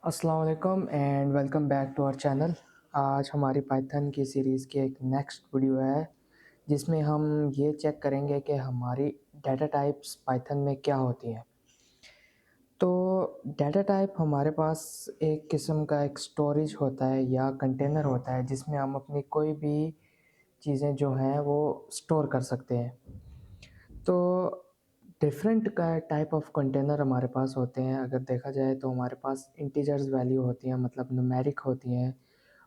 अस्सलाम वालेकुम and welcome back to our channel. आज हमारी पाइथन की सीरीज़ की एक नेक्स्ट वीडियो है जिसमें हम ये चेक करेंगे कि हमारी डाटा टाइप्स पाइथन में क्या होती हैं। तो डाटा टाइप हमारे पास एक किस्म का एक स्टोरेज होता है या कंटेनर होता है जिसमें हम अपनी कोई भी चीज़ें जो हैं वो स्टोर कर सकते हैं। तो डिफरेंट का टाइप ऑफ कंटेनर हमारे पास होते हैं। अगर देखा जाए तो हमारे पास इंटीजर्स वैल्यू होती हैं, मतलब न्यूमेरिक होती हैं।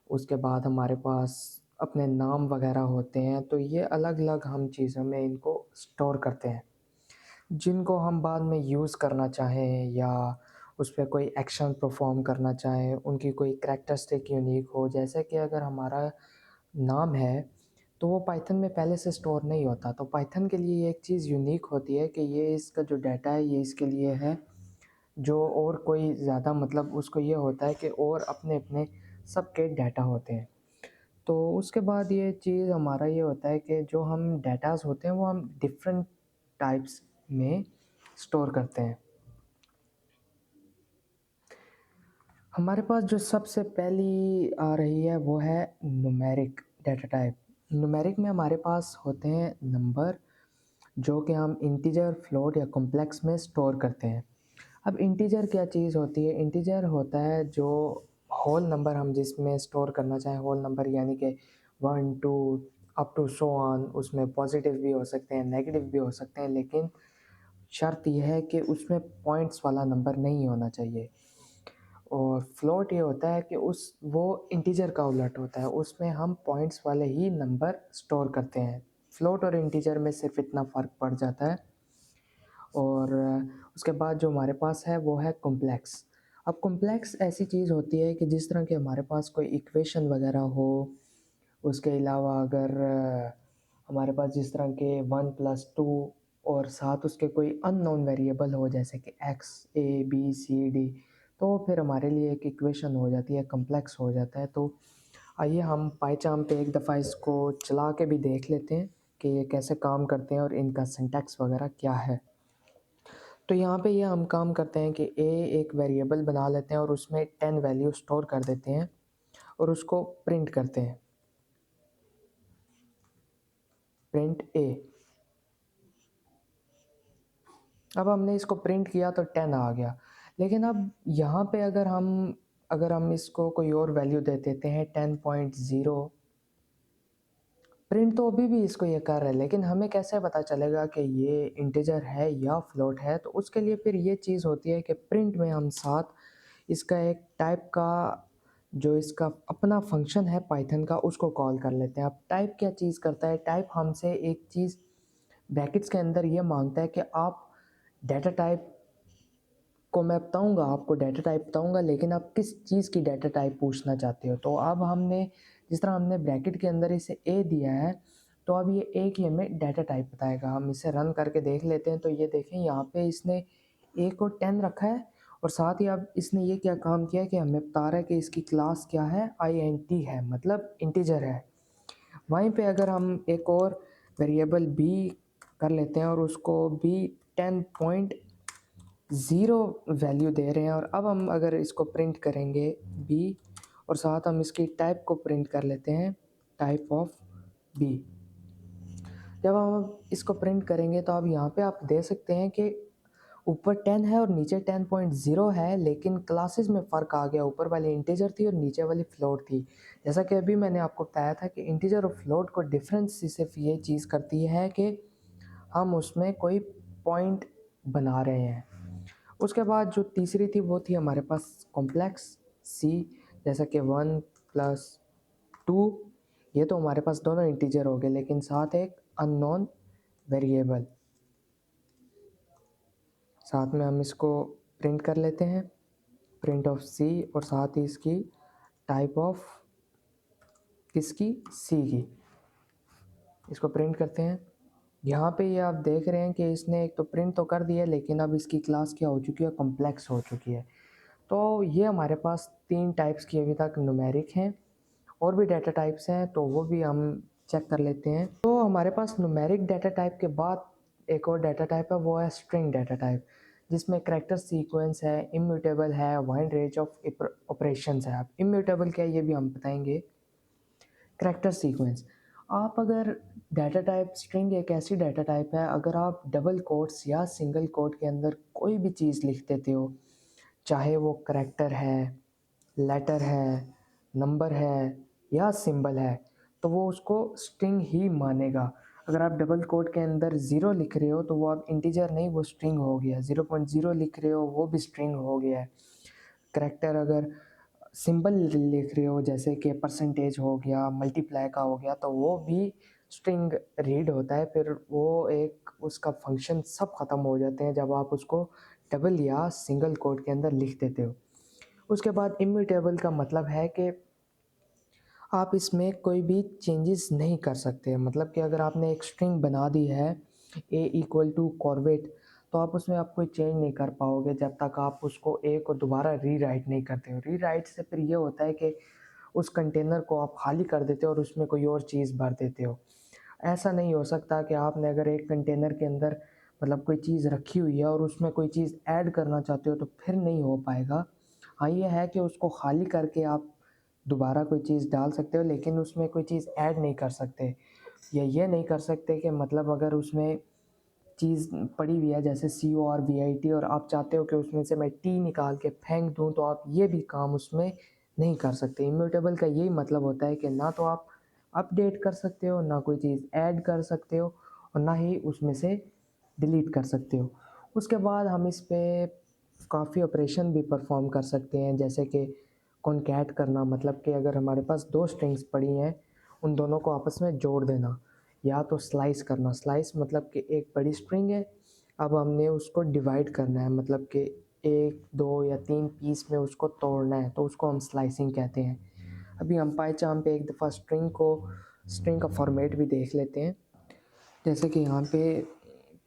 उसके बाद हमारे पास अपने नाम वगैरह होते हैं। तो ये अलग-अलग हम चीज़ों में इनको स्टोर करते हैं, जिनको हम बाद में यूज़ करना चाहें या उस पे कोई एक्शन परफ़ॉर्म करना चाहें, उनकी कोई कैरेक्टरिस्टिक यूनिक हो। जैसे कि अगर हमारा नाम है, तो वो पाइथन में पहले से स्टोर नहीं होता। तो पाइथन के लिए ये एक चीज़ यूनिक होती है कि ये इसका जो डाटा है ये इसके लिए है, जो और कोई ज़्यादा मतलब उसको ये होता है कि और अपने-अपने सबके डाटा होते हैं। तो उसके बाद ये चीज़ हमारा ये होता है कि जो हम डाटाज़ होते हैं वो हम डिफरेंट टाइप्स में स्टोर करते हैं। हमारे पास जो सबसे पहली आ रही है वो है न्यूमेरिक डाटा टाइप। न्यूमेरिक में हमारे पास होते हैं नंबर, जो कि हम इंटीजर, फ्लोट या कॉम्प्लेक्स में स्टोर करते हैं। अब इंटीजर क्या चीज़ होती है? इंटीजर होता है जो होल नंबर हम जिसमें स्टोर करना चाहें, होल नंबर यानी कि 1, 2 अप टू सो ऑन। उसमें पॉजिटिव भी हो सकते हैं, नेगेटिव भी हो सकते हैं, लेकिन शर्त यह है कि उसमें पॉइंट्स वाला नंबर नहीं होना चाहिए। और फ्लोट ये होता है कि उस वो इंटीजर का उलट होता है, उसमें हम पॉइंट्स वाले ही नंबर स्टोर करते हैं। फ्लोट और इंटीजर में सिर्फ इतना फ़र्क पड़ जाता है। और उसके बाद जो हमारे पास है वो है कॉम्प्लेक्स। अब कॉम्प्लेक्स ऐसी चीज़ होती है कि जिस तरह के हमारे पास कोई इक्वेशन वगैरह हो। उसके अलावा अगर हमारे पास जिस तरह के 1+2 और साथ उसके कोई अननोन वेरिएबल हो, जैसे कि एक्स, ए, बी, सी, डी, तो फिर हमारे लिए एक इक्वेशन हो जाती है, कॉम्प्लेक्स हो जाता है। तो आइए हम पाइचार्म पे एक दफ़ा इसको चला के भी देख लेते हैं कि ये कैसे काम करते हैं और इनका सिंटैक्स वगैरह क्या है। तो यहाँ पे ये हम काम करते हैं कि ए एक वेरिएबल बना लेते हैं और उसमें 10 वैल्यू स्टोर कर देते हैं और उसको प्रिंट करते हैं, प्रिंट ए। अब हमने इसको प्रिंट किया तो 10 आ गया। लेकिन अब यहाँ पे अगर हम इसको कोई और वैल्यू दे देते हैं 10.0, प्रिंट तो अभी भी इसको ये कर रहा है, लेकिन हमें कैसे पता चलेगा कि ये इंटीजर है या फ्लोट है? तो उसके लिए फिर ये चीज़ होती है कि प्रिंट में हम साथ इसका एक टाइप का, जो इसका अपना फंक्शन है पाइथन का, उसको कॉल कर लेते हैं। अब टाइप क्या चीज़ करता है? टाइप हमसे एक चीज़ ब्रैकेट्स के अंदर ये मांगता है कि आप डाटा टाइप को मैं बताऊँगा, आपको डाटा टाइप बताऊँगा, लेकिन आप किस चीज़ की डाटा टाइप पूछना चाहते हो। तो अब हमने जिस तरह हमने ब्रैकेट के अंदर इसे ए दिया है, तो अब ये ए की हमें डाटा टाइप बताएगा। हम इसे रन करके देख लेते हैं। तो ये देखें, यहाँ पे इसने ए को 10 रखा है और साथ ही अब इसने ये क्या काम किया है कि हमें बता रहा है कि इसकी क्लास क्या है, इंट है, मतलब इंटीजर है। वहीं पे अगर हम एक और वेरिएबल बी कर लेते हैं और उसको भी 10.0 वैल्यू दे रहे हैं, और अब हम अगर इसको प्रिंट करेंगे बी और साथ हम इसकी टाइप को प्रिंट कर लेते हैं, टाइप ऑफ बी। जब हम इसको प्रिंट करेंगे तो अब यहाँ पे आप दे सकते हैं कि ऊपर 10 है और नीचे 10.0 है, लेकिन क्लासेस में फ़र्क आ गया। ऊपर वाली इंटीजर थी और नीचे वाली फ्लोट थी। जैसा कि अभी मैंने आपको बताया था कि इंटीजर और फ्लोट को डिफरेंस सिर्फ ये चीज़ करती है कि हम उसमें कोई पॉइंट बना रहे हैं। उसके बाद जो तीसरी थी वो थी हमारे पास कॉम्प्लेक्स सी, जैसा कि 1+2। ये तो हमारे पास दोनों इंटीजर हो गए, लेकिन साथ एक अननोन वेरिएबल। साथ में हम इसको प्रिंट कर लेते हैं, प्रिंट ऑफ सी, और साथ ही इसकी टाइप ऑफ किसकी, सी की, इसको प्रिंट करते हैं। यहाँ पे ये आप देख रहे हैं कि इसने एक तो प्रिंट तो कर दिया, लेकिन अब इसकी क्लास क्या हो चुकी है, कॉम्प्लेक्स हो चुकी है। तो ये हमारे पास 3 टाइप्स की अभी तक न्यूमेरिक हैं। और भी डाटा टाइप्स हैं तो वो भी हम चेक कर लेते हैं। तो हमारे पास न्यूमेरिक डाटा टाइप के बाद एक और डाटा टाइप है, वो है स्ट्रिंग डाटा टाइप, जिसमें करैक्टर सीक्वेंस है, इम्यूटेबल है, वाइड रेंज ऑफ ऑपरेशंस है। अब इम्यूटेबल क्या है ये भी हम बताएंगे। करैक्टर सीक्वेंस, आप अगर डाटा टाइप स्ट्रिंग एक ऐसी डाटा टाइप है, अगर आप डबल कोट्स या सिंगल कोट के अंदर कोई भी चीज़ लिख देते हो, चाहे वो करैक्टर है, लेटर है, नंबर है या सिंबल है, तो वो उसको स्ट्रिंग ही मानेगा। अगर आप डबल कोट के अंदर ज़ीरो लिख रहे हो तो वो आप इंटीजर नहीं, वो स्ट्रिंग हो गया। 0.0 लिख रहे हो वो भी स्ट्रिंग हो गया है। करैक्टर अगर सिंबल लिख रहे हो जैसे कि परसेंटेज हो गया, मल्टीप्लाई का हो गया, तो वो भी स्ट्रिंग रीड होता है। फिर वो एक उसका फंक्शन सब ख़त्म हो जाते हैं जब आप उसको डबल या सिंगल कोट के अंदर लिख देते हो। उसके बाद इम्यूटेबल का मतलब है कि आप इसमें कोई भी चेंजेस नहीं कर सकते। मतलब कि अगर आपने एक स्ट्रिंग बना दी है ए इक्वल टू कॉर्बेट, तो आप उसमें आप कोई चेंज नहीं कर पाओगे जब तक आप उसको ए को दोबारा रीराइट नहीं करते हो। रीराइट से फिर ये होता है कि उस कंटेनर को आप खाली कर देते हो और उसमें कोई और चीज़ भर देते हो। ऐसा नहीं हो सकता कि आपने अगर एक कंटेनर के अंदर मतलब कोई चीज़ रखी हुई है और उसमें कोई चीज़ ऐड करना चाहते हो तो फिर नहीं हो पाएगा। हाँ, ये है कि उसको खाली करके आप दोबारा कोई चीज़ डाल सकते हो, लेकिन उसमें कोई चीज़ ऐड नहीं कर सकते। या ये नहीं कर सकते कि मतलब अगर उसमें चीज़ पड़ी हुई है जैसे CORVIT और आप चाहते हो कि उसमें से मैं टी निकाल के फेंक दूँ, तो आप ये भी काम उसमें नहीं कर सकते। इम्यूटेबल का यही मतलब होता है कि ना तो आप अपडेट कर सकते हो, ना कोई चीज़ ऐड कर सकते हो और ना ही उसमें से डिलीट कर सकते हो। उसके बाद हम इस पे काफ़ी ऑपरेशन भी परफॉर्म कर सकते हैं, जैसे कि कॉनकैट करना, मतलब कि अगर हमारे पास दो स्ट्रिंग्स पड़ी हैं, उन दोनों को आपस में जोड़ देना। या तो स्लाइस करना, स्लाइस मतलब कि एक बड़ी स्ट्रिंग है, अब हमने उसको डिवाइड करना है, मतलब कि एक दो या तीन पीस में उसको तोड़ना है, तो उसको हम स्लाइसिंग कहते हैं। अभी हम पाइचाम पे एक दफ़ा स्ट्रिंग का फॉर्मेट भी देख लेते हैं। जैसे कि यहाँ पे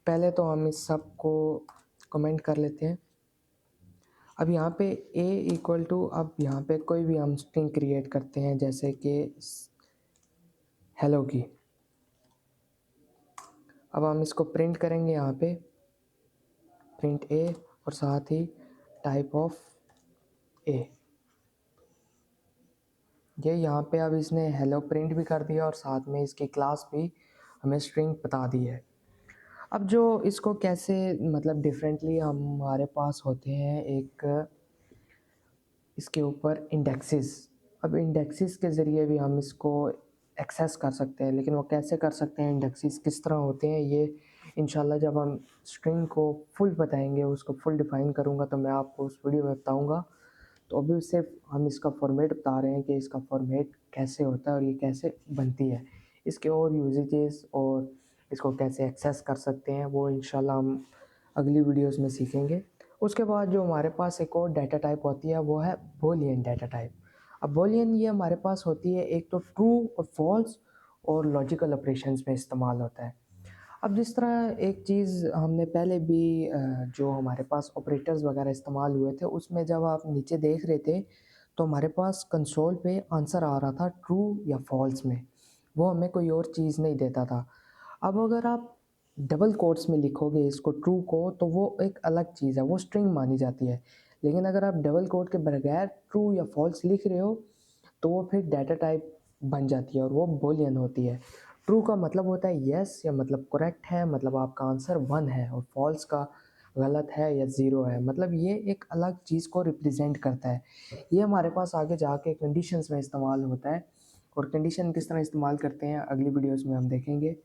पहले तो हम इस सब को कमेंट कर लेते हैं। अब यहाँ पे a इक्वल टू, अब यहाँ पे कोई भी हम स्ट्रिंग क्रिएट करते हैं जैसे कि हेलो की। अब हम इसको प्रिंट करेंगे, यहाँ पे प्रिंट a और साथ ही टाइप ऑफ a। ये यहाँ पे अब इसने हेलो प्रिंट भी कर दिया और साथ में इसकी क्लास भी हमें स्ट्रिंग बता दी है। अब जो इसको कैसे मतलब डिफरेंटली हमारे पास होते हैं, एक इसके ऊपर इंडेक्सेस। अब इंडेक्सेस के ज़रिए भी हम इसको एक्सेस कर सकते हैं, लेकिन वो कैसे कर सकते हैं, इंडेक्सेस किस तरह होते हैं, ये इंशाल्लाह जब हम स्ट्रिंग को फुल बताएंगे, उसको फुल डिफ़ाइन करूँगा तो मैं आपको उस वीडियो में बताऊँगा। तो अभी सिर्फ हम इसका फॉर्मेट बता रहे हैं कि इसका फॉर्मेट कैसे होता है और ये कैसे बनती है। इसके और यूजेजेस और इसको कैसे एक्सेस कर सकते हैं वो इंशाल्लाह हम अगली वीडियोस में सीखेंगे। उसके बाद जो हमारे पास एक और डाटा टाइप होती है वो है बूलियन डाटा टाइप। अब बूलियन ये हमारे पास होती है, एक तो ट्रू और फॉल्स और लॉजिकल ऑपरेशंस में इस्तेमाल होता है। अब जिस तरह एक चीज़ हमने पहले भी जो हमारे पास ऑपरेटर्स वगैरह इस्तेमाल हुए थे, उसमें जब आप नीचे देख रहे थे तो हमारे पास कंसोल पे आंसर आ रहा था ट्रू या फॉल्स में, वो हमें कोई और चीज़ नहीं देता था। अब अगर आप डबल कोट्स में लिखोगे इसको ट्रू को, तो वो एक अलग चीज़ है, वो स्ट्रिंग मानी जाती है। लेकिन अगर आप डबल कोट के बगैर ट्रू या फॉल्स लिख रहे हो तो वो फिर डाटा टाइप बन जाती है और वो बूलियन होती है। ट्रू का मतलब होता है यस, या मतलब करेक्ट है, मतलब आपका आंसर 1 है, और फॉल्स का गलत है या ज़ीरो है, मतलब ये एक अलग चीज़ को रिप्रेजेंट करता है। ये हमारे पास आगे जाके कंडीशंस में इस्तेमाल होता है, और कंडीशन किस तरह इस्तेमाल करते हैं अगली वीडियोस में हम देखेंगे।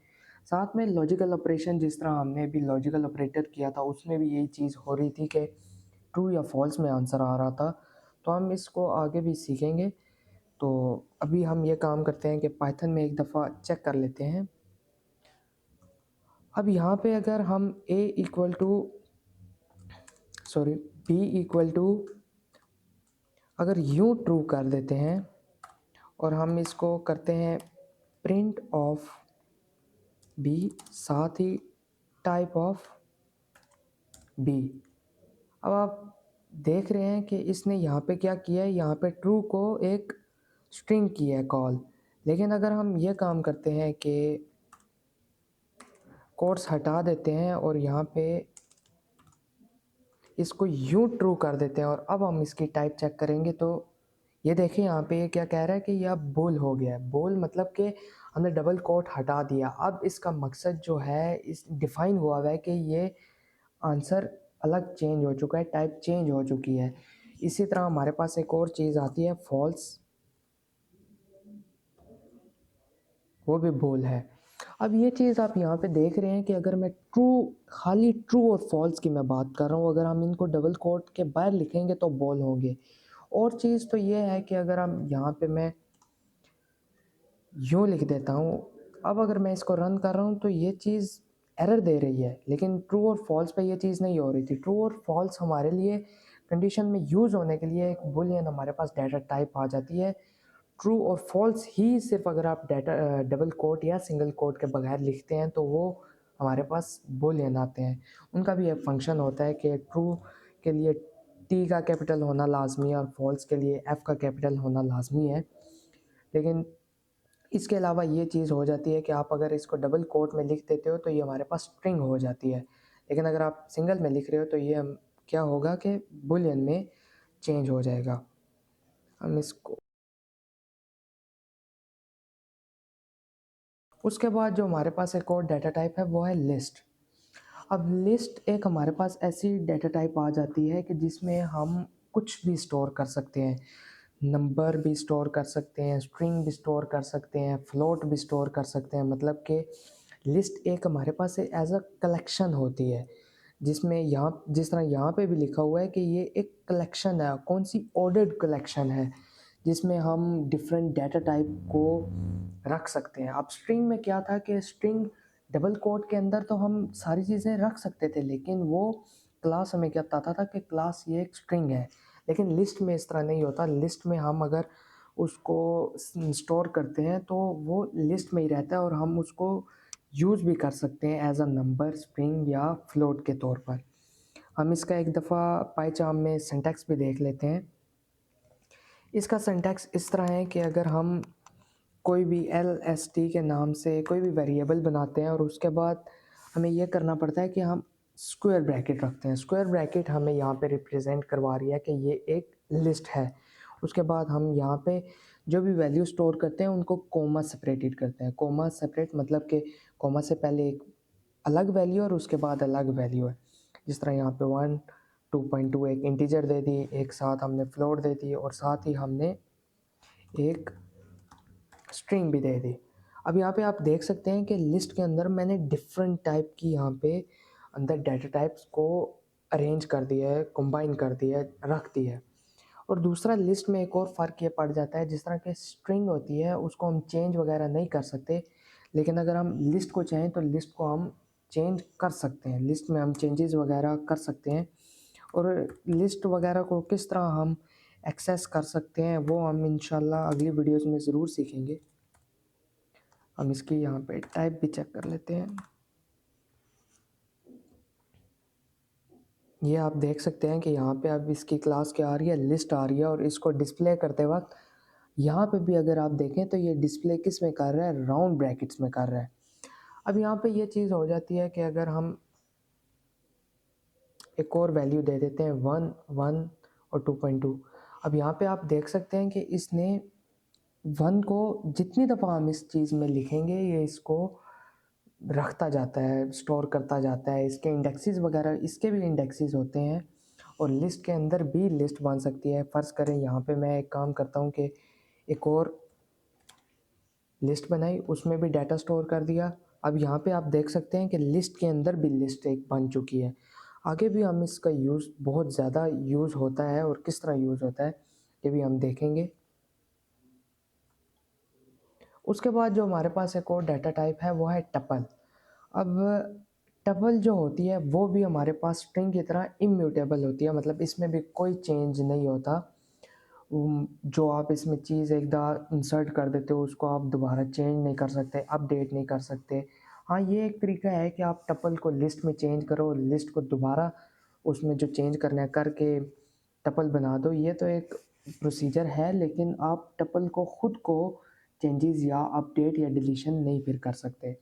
साथ में लॉजिकल ऑपरेशन, जिस तरह हमने अभी लॉजिकल ऑपरेटर किया था उसमें भी यही चीज़ हो रही थी कि ट्रू या फॉल्स में आंसर आ रहा था, तो हम इसको आगे भी सीखेंगे। तो अभी हम ये काम करते हैं कि पाइथन में एक दफ़ा चेक कर लेते हैं। अब यहाँ पे अगर हम a equal to sorry b equal to अगर यूँ ट्रू कर देते हैं और हम इसको करते हैं प्रिंट ऑफ b साथ ही टाइप ऑफ b। अब आप देख रहे हैं कि इसने यहाँ पे क्या किया है, यहाँ पे ट्रू को एक स्ट्रिंग की है कॉल, लेकिन अगर हम ये काम करते हैं कि कोट्स हटा देते हैं और यहाँ पे इसको यूँ ट्रू कर देते हैं और अब हम इसकी टाइप चेक करेंगे तो ये देखिए यहाँ पे ये क्या कह रहा है कि यह अब बोल हो गया है। बोल मतलब कि हमने डबल कोट हटा दिया। अब इसका मकसद जो है इस डिफ़ाइन हुआ हुआ है कि ये आंसर अलग चेंज हो चुका है, टाइप चेंज हो चुकी है। इसी तरह हमारे पास एक और चीज़ आती है फॉल्स, वो भी बोल है। अब ये चीज़ आप यहाँ पे देख रहे हैं कि अगर मैं खाली ट्रू और फॉल्स की मैं बात कर रहा हूँ, अगर हम इनको डबल कोट के बाहर लिखेंगे तो बोल होंगे। और चीज़ तो ये है कि अगर हम यहाँ पे मैं यूँ लिख देता हूँ, अब अगर मैं इसको रन कर रहा हूँ तो ये चीज़ एरर दे रही है, लेकिन ट्रू और फॉल्स पे ये चीज़ नहीं हो रही थी। ट्रू और फॉल्स हमारे लिए कंडीशन में यूज़ होने के लिए एक बूलियन हमारे पास डाटा टाइप आ जाती है। ट्रू और फॉल्स ही सिर्फ अगर आप डाटा डबल कोट या सिंगल कोट के बगैर लिखते हैं तो वो हमारे पास बूलियन आते हैं। उनका भी एक फंक्शन होता है कि ट्रू के लिए टी का कैपिटल होना लाजमी है और फॉल्स के लिए एफ़ का कैपिटल होना लाजमी है। लेकिन इसके अलावा ये चीज़ हो जाती है कि आप अगर इसको डबल कोट में लिख देते हो तो ये हमारे पास स्ट्रिंग हो जाती है। लेकिन अगर आप सिंगल में लिख रहे हो तो ये क्या होगा कि बूलियन में चेंज हो जाएगा। हम इसको उसके बाद जो हमारे पास एक और डाटा टाइप है वो है लिस्ट। अब लिस्ट एक हमारे पास ऐसी डाटा टाइप आ जाती है कि जिसमें हम कुछ भी स्टोर कर सकते हैं। नंबर भी स्टोर कर सकते हैं, स्ट्रिंग भी स्टोर कर सकते हैं, फ्लोट भी स्टोर कर सकते हैं। मतलब कि लिस्ट एक हमारे पास एज अ कलेक्शन होती है, जिसमें यहाँ जिस तरह यहाँ पे भी लिखा हुआ है कि ये एक कलेक्शन है। कौन सी ऑर्डर्ड कलेक्शन है जिसमें हम डिफरेंट डाटा टाइप को रख सकते हैं। अब स्ट्रिंग में क्या था कि स्ट्रिंग डबल कोट के अंदर तो हम सारी चीज़ें रख सकते थे, लेकिन वो क्लास हमें क्या बताता था कि क्लास ये एक स्ट्रिंग है। लेकिन लिस्ट में इस तरह नहीं होता। लिस्ट में हम अगर उसको स्टोर करते हैं तो वो लिस्ट में ही रहता है और हम उसको यूज़ भी कर सकते हैं एज अ नंबर, स्ट्रिंग या फ्लोट के तौर पर। हम इसका एक दफ़ा पाइचार्म में सिंटैक्स भी देख लेते हैं। इसका सिंटैक्स इस तरह है कि अगर हम कोई भी LST के नाम से कोई भी वेरिएबल बनाते हैं और उसके बाद हमें यह करना पड़ता है कि हम स्क्वायर ब्रैकेट रखते हैं। स्क्वायर ब्रैकेट हमें यहाँ पे रिप्रेजेंट करवा रही है कि ये एक लिस्ट है। उसके बाद हम यहाँ पे जो भी वैल्यू स्टोर करते हैं उनको कोमा सेपरेटेड करते हैं। कोमा सेपरेट मतलब कि कोमा से पहले एक अलग वैल्यू और उसके बाद अलग वैल्यू है। जिस तरह यहाँ पे 1 2.2 एक इंटीजर दे दी, एक साथ हमने फ्लोट दे दी और साथ ही हमने एक स्ट्रिंग भी दे दी। अब यहाँ पे आप देख सकते हैं कि लिस्ट के अंदर मैंने डिफरेंट टाइप की यहाँ पे अंदर डाटा टाइप्स को अरेंज कर दिया है, कंबाइन कर दिया है, रख दिया है। और दूसरा लिस्ट में एक और फ़र्क ये पड़ जाता है, जिस तरह की स्ट्रिंग होती है उसको हम चेंज वगैरह नहीं कर सकते, लेकिन अगर हम लिस्ट को चाहें तो लिस्ट को हम चेंज कर सकते हैं। लिस्ट में हम चेंजेस वगैरह कर सकते हैं और लिस्ट वगैरह को किस तरह हम एक्सेस कर सकते हैं वो हम इंशाल्लाह अगली वीडियोज़ में ज़रूर सीखेंगे। हम इसकी यहाँ पे टाइप भी चेक कर लेते हैं। ये आप देख सकते हैं कि यहाँ पे अब इसकी क्लास क्या आ रही है, लिस्ट आ रही है। और इसको डिस्प्ले करते वक्त यहाँ पे भी अगर आप देखें तो ये डिस्प्ले किस में कर रहा है, राउंड ब्रैकेट्स में कर रहा है। अब यहाँ पे ये चीज़ हो जाती है कि अगर हम एक और वैल्यू दे देते हैं 1 1 और 2.2। अब यहाँ पे आप देख सकते हैं कि इसने 1 को जितनी दफ़ा हम इस चीज़ में लिखेंगे ये इसको रखता जाता है, स्टोर करता जाता है। इसके इंडेक्सेस वगैरह, इसके भी इंडेक्सेस होते हैं और लिस्ट के अंदर भी लिस्ट बन सकती है। फ़र्ज़ करें यहाँ पे मैं एक काम करता हूँ कि एक और लिस्ट बनाई, उसमें भी डाटा स्टोर कर दिया। अब यहाँ पे आप देख सकते हैं कि लिस्ट के अंदर भी लिस्ट एक बन चुकी है। आगे भी हम इसका यूज़ बहुत ज़्यादा यूज़ होता है और किस तरह यूज़ होता है ये भी हम देखेंगे। उसके बाद जो हमारे पास एक और डाटा टाइप है वो है टपल। अब टपल जो होती है वो भी हमारे पास स्ट्रिंग की तरह इम्यूटेबल होती है, मतलब इसमें भी कोई चेंज नहीं होता। जो आप इसमें चीज़ एक दफ़ा इंसर्ट कर देते हो उसको आप दोबारा चेंज नहीं कर सकते, अपडेट नहीं कर सकते। हाँ, ये एक तरीका है कि आप टपल को लिस्ट में चेंज करो, लिस्ट को दोबारा उसमें जो चेंज करना है करके टपल बना दो। ये तो एक प्रोसीजर है, लेकिन आप टपल को खुद को चेंजेस या अपडेट या डिलीशन नहीं फिर कर सकते।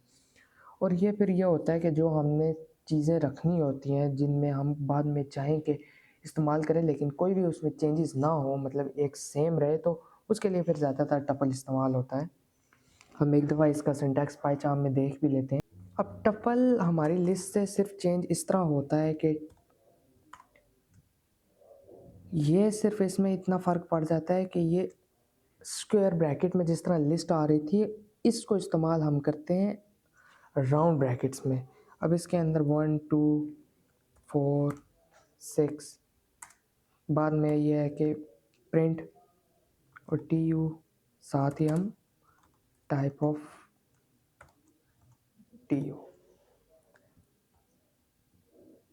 और ये फिर ये होता है कि जो हमने चीज़ें रखनी होती हैं जिनमें हम बाद में चाहें कि इस्तेमाल करें, लेकिन कोई भी उसमें चेंजेस ना हो, मतलब एक सेम रहे, तो उसके लिए फिर ज़्यादातर टपल इस्तेमाल होता है। हम एक दफ़ा इसका सिंटैक्स पाइचार्म में देख भी लेते हैं। अब टपल हमारी लिस्ट से सिर्फ चेंज इस तरह होता है कि ये सिर्फ इसमें इतना फ़र्क पड़ जाता है कि ये स्क्वायर ब्रैकेट में जिस तरह लिस्ट आ रही थी, इसको इस्तेमाल हम करते हैं राउंड ब्रैकेट्स में। अब इसके अंदर 1 2 4 6 बाद में ये है कि प्रिंट और टी यू, साथ ही हम टाइप ऑफ टी यू।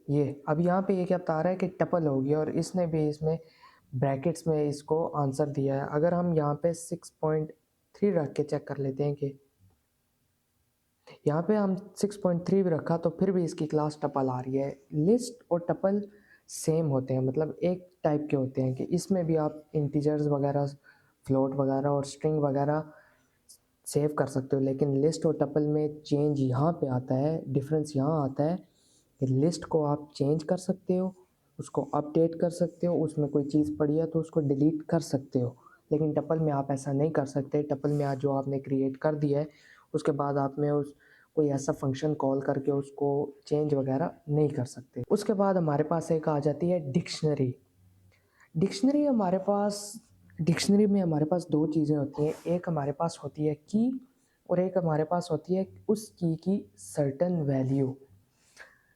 ये अब यहाँ पे ये क्या बता रहा है कि टपल हो गया, और इसने भी इसमें ब्रैकेट्स में इसको आंसर दिया है। अगर हम यहाँ पे 6.3 रख के चेक कर लेते हैं कि यहाँ पे हम 6.3 भी रखा तो फिर भी इसकी क्लास टपल आ रही है। लिस्ट और टपल सेम होते हैं, मतलब एक टाइप के होते हैं कि इसमें भी आप इंटीजर्स वगैरह, फ्लोट वगैरह और स्ट्रिंग वगैरह सेव कर सकते हो, लेकिन लिस्ट और टपल में चेंज यहाँ पे आता है, डिफरेंस यहाँ आता है कि लिस्ट को आप चेंज कर सकते हो, उसको अपडेट कर सकते हो, उसमें कोई चीज़ पड़ी है तो उसको डिलीट कर सकते हो, लेकिन टपल में आप ऐसा नहीं कर सकते। टपल में आज जो आपने क्रिएट कर दिया है उसके बाद आप में उस कोई ऐसा फंक्शन कॉल करके उसको चेंज वगैरह नहीं कर सकते। उसके बाद हमारे पास एक आ जाती है डिक्शनरी। डिक्शनरी में हमारे पास दो चीज़ें होती हैं, एक हमारे पास होती है की और एक हमारे पास होती है उस की सर्टेन वैल्यू।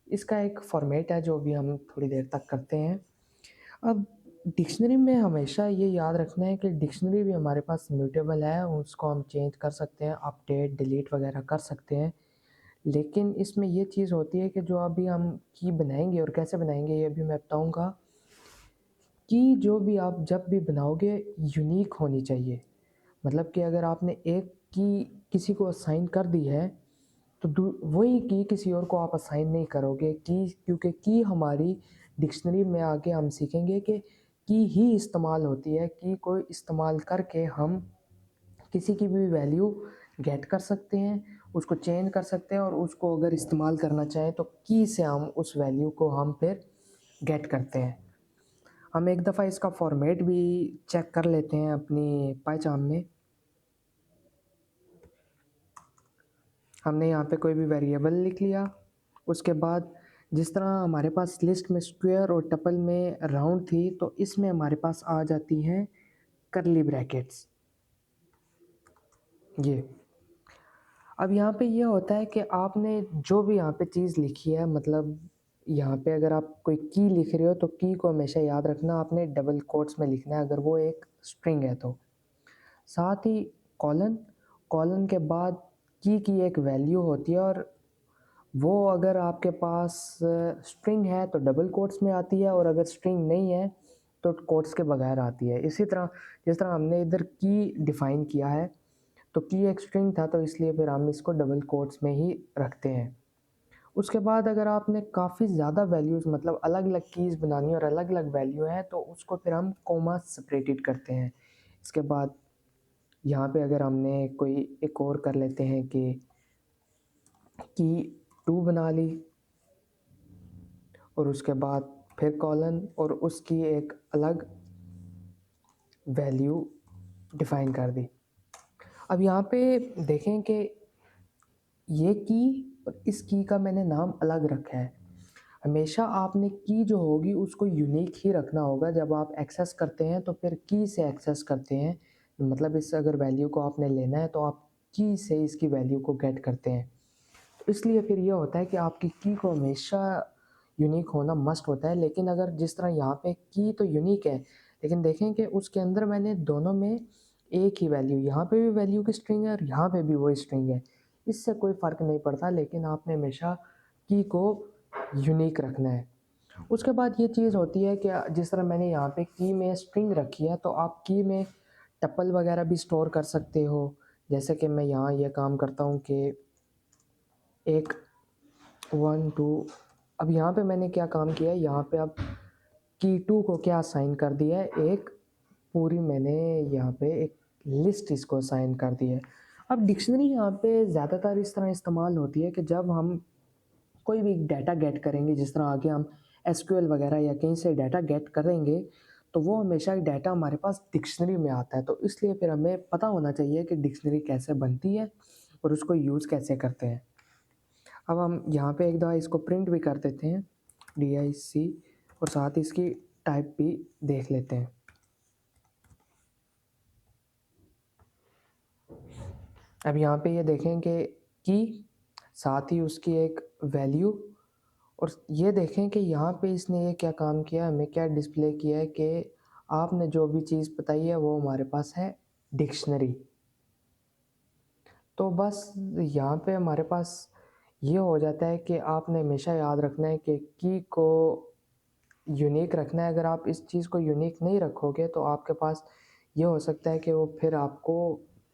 इसका एक फॉर्मेट है जो भी हम थोड़ी देर तक करते हैं। अब डिक्शनरी में हमेशा ये याद रखना है कि डिक्शनरी भी हमारे पास म्यूटेबल है, उसको हम चेंज कर सकते हैं, अपडेट डिलीट वगैरह कर सकते हैं। लेकिन इसमें ये चीज़ होती है कि जो अभी हम की बनाएंगे और कैसे बनाएंगे ये भी मैं बताऊंगा। की जो भी आप जब भी बनाओगे यूनिक होनी चाहिए, मतलब कि अगर आपने एक की किसी को असाइन कर दी है तो वही की किसी और को आप असाइन नहीं करोगे की, क्योंकि की हमारी डिक्शनरी में आगे हम सीखेंगे कि की ही इस्तेमाल होती है। की को इस्तेमाल करके हम किसी की भी वैल्यू गेट कर सकते हैं, उसको चेंज कर सकते हैं, और उसको अगर इस्तेमाल करना चाहें तो की से हम उस वैल्यू को हम फिर गेट करते हैं। हम एक दफ़ा इसका फॉर्मेट भी चेक कर लेते हैं अपनी पाइचार्म में। हमने यहाँ पे कोई भी वेरिएबल लिख लिया, उसके बाद जिस तरह हमारे पास लिस्ट में स्क्वायर और टपल में राउंड थी, तो इसमें हमारे पास आ जाती हैं करली ब्रैकेट्स। ये अब यहाँ पे ये होता है कि आपने जो भी यहाँ पे चीज़ लिखी है, मतलब यहाँ पे अगर आप कोई की लिख रहे हो तो की को हमेशा याद रखना आपने डबल कोट्स में लिखना है अगर वो एक स्ट्रिंग है तो। साथ ही कॉलन, कॉलन के बाद की एक वैल्यू होती है, और वो अगर आपके पास स्ट्रिंग है तो डबल कोट्स में आती है, और अगर स्ट्रिंग नहीं है तो कोट्स के बगैर आती है। इसी तरह जिस तरह हमने इधर की डिफ़ाइन किया है, तो की एक स्ट्रिंग था तो इसलिए फिर हम इसको डबल कोट्स में ही रखते हैं। उसके बाद अगर आपने काफ़ी ज़्यादा वैल्यूज़, मतलब अलग अलग कीज़ बनानी और अलग अलग वैल्यू है, तो उसको फिर हम कोमा सेपरेटेड करते हैं। इसके बाद यहाँ पे अगर हमने कोई एक और कर लेते हैं कि 2 बना ली, और उसके बाद फिर कॉलन और उसकी एक अलग वैल्यू डिफ़ाइन कर दी। अब यहाँ पे देखें कि ये की और इस की का मैंने नाम अलग रखा है। हमेशा आपने की जो होगी उसको यूनिक ही रखना होगा। जब आप एक्सेस करते हैं तो फिर की से एक्सेस करते हैं, मतलब इस अगर वैल्यू को आपने लेना है तो आप की से इसकी वैल्यू को गेट करते हैं। तो इसलिए फिर ये होता है कि आपकी की को हमेशा यूनिक होना मस्ट होता है। लेकिन अगर जिस तरह यहाँ पे की तो यूनिक है, लेकिन देखें कि उसके अंदर मैंने दोनों में एक ही वैल्यू, यहाँ पे भी वैल्यू की स्ट्रिंग है और यहाँ पे भी वही स्ट्रिंग है, इससे कोई फ़र्क नहीं पड़ता, लेकिन आपने हमेशा की को यूनिक रखना है। उसके बाद ये चीज़ होती है कि जिस तरह मैंने यहाँ पे की में स्ट्रिंग रखी है, तो आप की में टपल वगैरह भी स्टोर कर सकते हो। जैसे कि मैं यहाँ ये काम करता हूँ कि एक 1 2, अब यहाँ पे मैंने क्या काम किया है, यहाँ पे अब की 2 को क्या असाइन कर दिया है, एक पूरी मैंने यहाँ पे एक लिस्ट इसको असाइन कर दी है। अब डिक्शनरी यहाँ पे ज़्यादातर इस तरह इस्तेमाल होती है कि जब हम कोई भी डाटा गेट करेंगे, जिस तरह आगे हम एसक्यूएल वगैरह या कहीं से डाटा गेट करेंगे, तो वो हमेशा डाटा हमारे पास डिक्शनरी में आता है। तो इसलिए फिर हमें पता होना चाहिए कि डिक्शनरी कैसे बनती है और उसको यूज़ कैसे करते हैं। अब हम यहाँ पे एक दफ़ा इसको प्रिंट भी कर देते हैं, DIC, और साथ ही इसकी टाइप भी देख लेते हैं। अब यहाँ पे ये देखें कि की, साथ ही उसकी एक वैल्यू, और ये देखें कि यहाँ पे इसने ये क्या काम किया, हमें क्या डिस्प्ले किया है कि आपने जो भी चीज़ बताई है वो हमारे पास है डिक्शनरी। तो बस यहाँ पे हमारे पास ये हो जाता है कि आपने हमेशा याद रखना है कि की को यूनिक रखना है। अगर आप इस चीज़ को यूनिक नहीं रखोगे तो आपके पास ये हो सकता है कि वो फिर आपको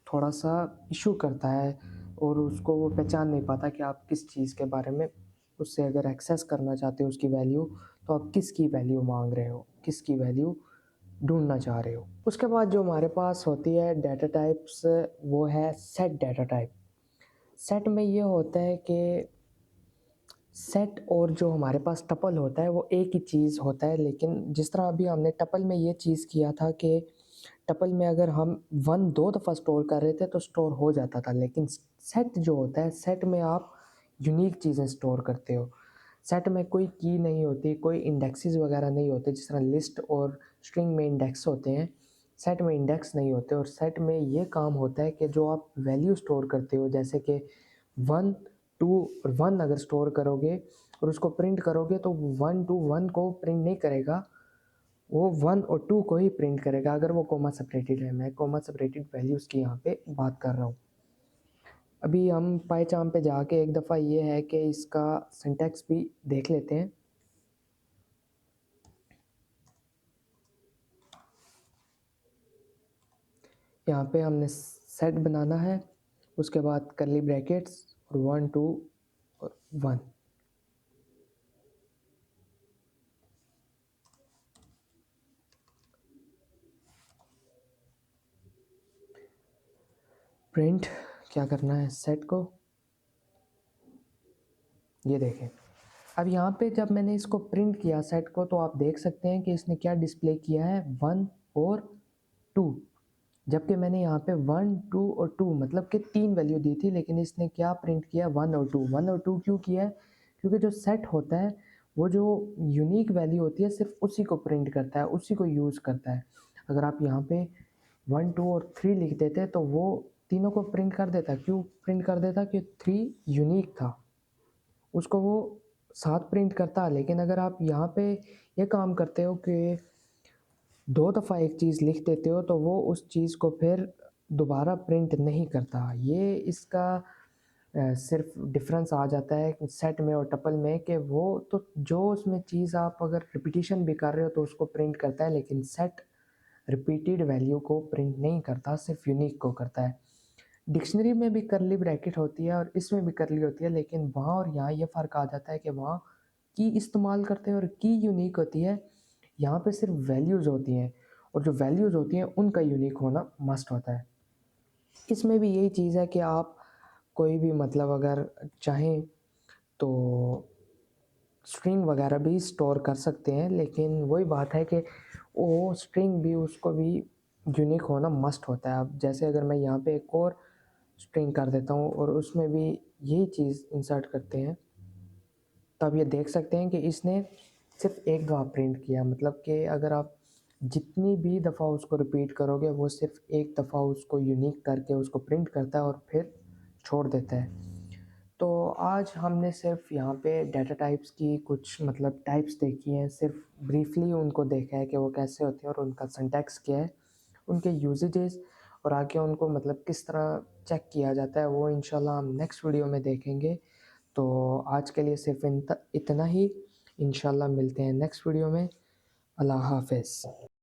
थोड़ा सा इशू करता है और उसको वो पहचान नहीं पाता कि आप किस चीज़ के बारे में उससे अगर एक्सेस करना चाहते हो उसकी वैल्यू, तो आप किसकी वैल्यू मांग रहे हो, किसकी वैल्यू ढूंढना चाह रहे हो। उसके बाद जो हमारे पास होती है डाटा टाइप्स, वो है सेट डाटा टाइप। सेट में ये होता है कि सेट और जो हमारे पास टपल होता है वो एक ही चीज़ होता है, लेकिन जिस तरह अभी हमने टपल में ये चीज़ किया था कि टपल में अगर हम 1 2 दफ़ा स्टोर कर रहे थे तो स्टोर हो जाता था, लेकिन सेट जो होता है, सेट में आप यूनिक चीज़ें स्टोर करते हो। सेट में कोई की नहीं होती, कोई इंडेक्सेस वगैरह नहीं होते, जिस तरह लिस्ट और स्ट्रिंग में इंडेक्स होते हैं, सेट में इंडेक्स नहीं होते। और सेट में ये काम होता है कि जो आप वैल्यू स्टोर करते हो, जैसे कि 1 2 और 1 अगर स्टोर करोगे और उसको प्रिंट करोगे तो 1 2 1 को प्रिंट नहीं करेगा, वो 1 और 2 को ही प्रिंट करेगा अगर वो कोमा सेपरेटेड है। मैं कोमा सेपरेटेड वैल्यूज़ की यहाँ पे बात कर रहा हूँ। अभी हम पाइचार्म पे जाके एक दफ़ा ये है कि इसका सिंटैक्स भी देख लेते हैं। यहाँ पे हमने सेट बनाना है, उसके बाद कर्ली ब्रैकेट्स और 1 2 और 1। प्रिंट क्या करना है, सेट को, ये देखें। अब यहाँ पे जब मैंने इसको प्रिंट किया सेट को, तो आप देख सकते हैं कि इसने क्या डिस्प्ले किया है, 1 और 2। जबकि मैंने यहाँ पे 1 2 और 2 मतलब कि 3 वैल्यू दी थी, लेकिन इसने क्या प्रिंट किया, 1 और 2। 1 और 2 क्यों किया है? क्योंकि जो सेट होता है वो जो यूनिक वैल्यू होती है सिर्फ उसी को प्रिंट करता है, उसी को यूज़ करता है। अगर आप यहाँ पे 1 2 और 3 लिख देते तो वो तीनों को प्रिंट कर देता। क्यों प्रिंट कर देता? कि 3 यूनिक था, उसको वो 7 प्रिंट करता। लेकिन अगर आप यहाँ पे ये काम करते हो कि 2 दफ़ा एक चीज़ लिख देते हो तो वो उस चीज़ को फिर दोबारा प्रिंट नहीं करता। ये इसका सिर्फ डिफरेंस आ जाता है सेट में और टपल में, कि वो तो जो उसमें चीज़ आप अगर रिपीटिशन भी कर रहे हो तो उसको प्रिंट करता है, लेकिन सेट रिपीटेड वैल्यू को प्रिंट नहीं करता, सिर्फ यूनिक को करता है। डिक्शनरी में भी कर्ली ब्रैकेट होती है और इसमें भी कर्ली होती है, लेकिन वहाँ और यहाँ ये फ़र्क आ जाता है कि वहाँ की इस्तेमाल करते हैं और की यूनिक होती है, यहाँ पे सिर्फ वैल्यूज़ होती हैं, और जो वैल्यूज़ होती हैं उनका यूनिक होना मस्ट होता है। इसमें भी यही चीज़ है कि आप कोई भी मतलब अगर चाहें तो स्ट्रिंग वगैरह भी स्टोर कर सकते हैं, लेकिन वही बात है कि वो स्ट्रिंग भी उसको भी यूनिक होना मस्ट होता है। अब जैसे अगर मैं यहाँ पे एक और स्ट्रिंग कर देता हूँ और उसमें भी यही चीज़ इंसर्ट करते हैं, तब ये देख सकते हैं कि इसने सिर्फ एक दफ़ा प्रिंट किया, मतलब कि अगर आप जितनी भी दफ़ा उसको रिपीट करोगे वो सिर्फ एक दफ़ा उसको यूनिक करके उसको प्रिंट करता है और फिर छोड़ देता है। तो आज हमने सिर्फ यहाँ पे डाटा टाइप्स की कुछ मतलब टाइप्स देखी हैं, सिर्फ ब्रीफली उनको देखा है कि वो कैसे होते हैं और उनका सिंटैक्स क्या है, उनके यूजेजेस, और आगे उनको मतलब किस तरह चेक किया जाता है, वो इंशाल्लाह हम नेक्स्ट वीडियो में देखेंगे। तो आज के लिए सिर्फ इतना ही। इंशाल्लाह मिलते हैं नेक्स्ट वीडियो में। अल्लाह हाफ़िज़।